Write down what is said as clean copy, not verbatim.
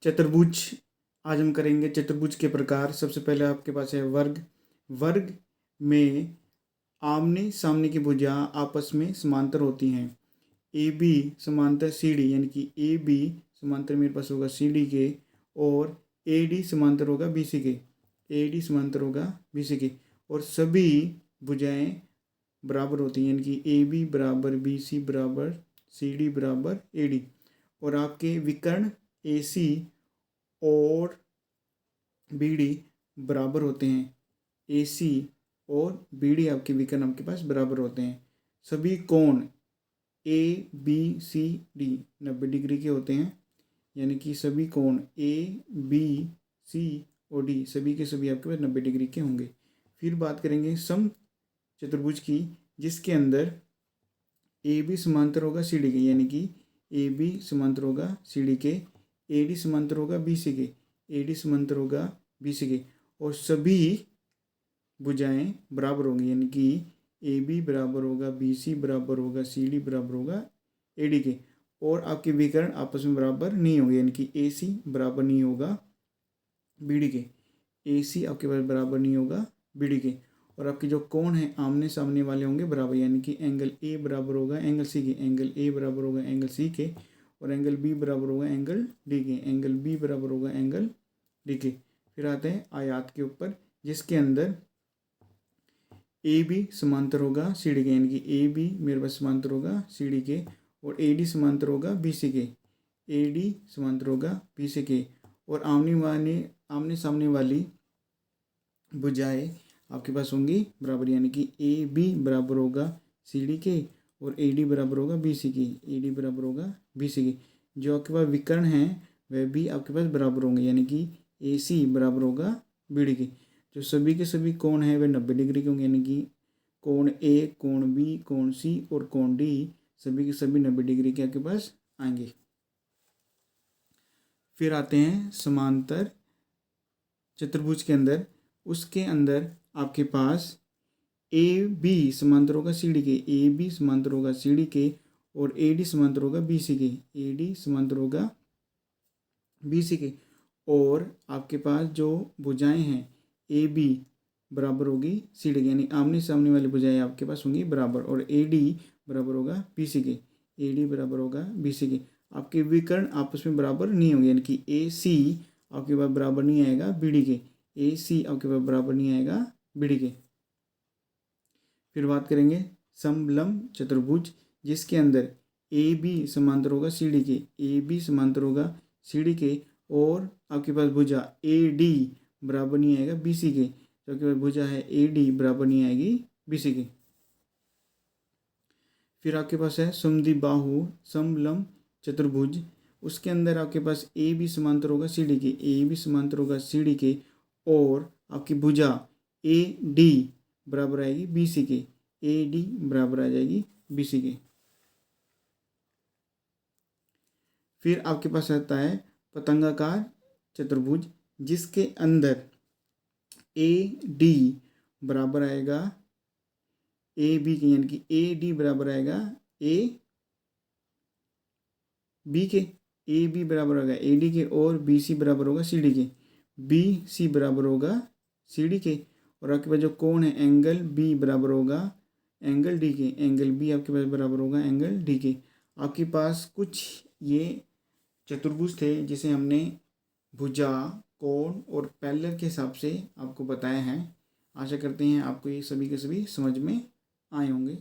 चतुर्भुज आज हम करेंगे चतुर्भुज के प्रकार। सबसे पहले आपके पास है वर्ग। वर्ग में आमने सामने की भुजा आपस में समांतर होती हैं। ए बी समांतर सी डी, यानी कि ए बी समांतर मेरे पास होगा सी डी के, और ए डी समांतर होगा बी सी के। ए डी समांतर होगा बी सी के, और सभी भुजाएं बराबर होती हैं, यानी कि ए बी बराबर बी सी बराबर सी डी बराबर ए डी। और आपके विकर्ण ए सी और बी डी बराबर होते हैं। ए सी और बी डी आपके विकर्ण आपके पास बराबर होते हैं। सभी कोण A B C D 90 degree के होते हैं, यानी कि सभी कोण ए बी सी और डी सभी के सभी आपके पास 90 डिग्री के होंगे। फिर बात करेंगे सम चतुर्भुज की, जिसके अंदर ए बी समांतर होगा सी डी के, यानी कि ए बी समांतर होगा सी डी के, ए डी समांतर होगा बी सी के, ए डी समांतर होगा बी सी के, और सभी भुजाएं बराबर होंगी, यानी कि ए बी बराबर होगा बी सी बराबर होगा सी डी बराबर होगा ए डी के, और आपके विकर्ण आपस में बराबर नहीं होंगे, यानी कि ए सी बराबर नहीं होगा बी डी के, ए सी आपके पास बराबर नहीं होगा बी डी के, और आपके जो कोण हैं आमने सामने वाले होंगे बराबर, यानी कि एंगल ए बराबर होगा एंगल सी के, एंगल ए बराबर होगा एंगल सी के, और एंगल बी बराबर होगा एंगल डी के, एंगल बी बराबर होगा एंगल डी के। फिर आते हैं आयत के ऊपर, जिसके अंदर ए बी समांतर होगा सी डी के, यानी कि ए बी मेरे पास समांतर होगा सी डी के, और ए डी समांतर होगा बी सी के, ए डी समांतर होगा बी सी के, और आमने सामने वाली भुजाएं आपके पास होंगी बराबर, यानी कि ए बी बराबर होगा सी डी के, और ए डी बराबर होगा बी सी की, ए डी बराबर होगा बी सी की। जो आपके पास विकर्ण हैं वह भी आपके पास बराबर होंगे, यानी कि ए सी बराबर होगा बी डी की। जो सभी के सभी कोण हैं वे 90 डिग्री के होंगे, यानी कि कोण ए, कोण बी, कोण सी और कोण डी सभी के सभी 90 डिग्री के आपके पास आएंगे। फिर आते हैं समांतर चतुर्भुज के अंदर। उसके अंदर आपके पास ए बी समांतर होगा सी डी के, ए बी समांतर होगा सी डी के, और ए डी समांतर होगा बी सी के, ए डी समांतर होगा बी सी के, और आपके पास जो भुजाएं हैं ए बी बराबर होगी सी डी के, यानी आमने सामने वाली भुजाएं आपके पास होंगी बराबर, और ए डी बराबर होगा बी सी के, ए डी बराबर होगा बी सी के। आपके विकर्ण आपस में बराबर नहीं होंगे, यानी कि ए सी आपके पास बराबर नहीं आएगा बी डी के, ए सी आपके पास बराबर नहीं आएगा बी डी के। फिर बात करेंगे समलंब चतुर्भुज, जिसके अंदर ए बी समांतर होगा सी डी के, ए बी समांतर होगा सी डी के, और आपके पास भुजा ए डी बराबर नहीं आएगा बी सी के, जो आपके पास भुजा है ए डी बराबर नहीं आएगी बी सी के। फिर आपके पास है समद्विबाहु समलंब चतुर्भुज। उसके अंदर आपके पास ए बी समांतर होगा सी डी के, ए बी समांतर होगा सी डी के, और आपकी भुजा ए डी बराबर आएगी बी सी के, ए डी बराबर आ जाएगी बी सी के। फिर आपके पास आता है पतंगाकार चतुर्भुज, जिसके अंदर ए डी बराबर आएगा ए बी के, यानी कि ए डी बराबर आएगा ए बी के, ए बी बराबर होगा ए डी के, और बी सी बराबर होगा सी डी के, बी सी बराबर होगा सी डी के, और आपके पास जो कोण है एंगल बी बराबर होगा एंगल डी के, एंगल बी आपके पास बराबर होगा एंगल डी के। आपके पास कुछ ये चतुर्भुज थे जिसे हमने भुजा, कोण और पैरेलल के हिसाब से आपको बताया है। आशा करते हैं आपको ये सभी के सभी समझ में आए होंगे।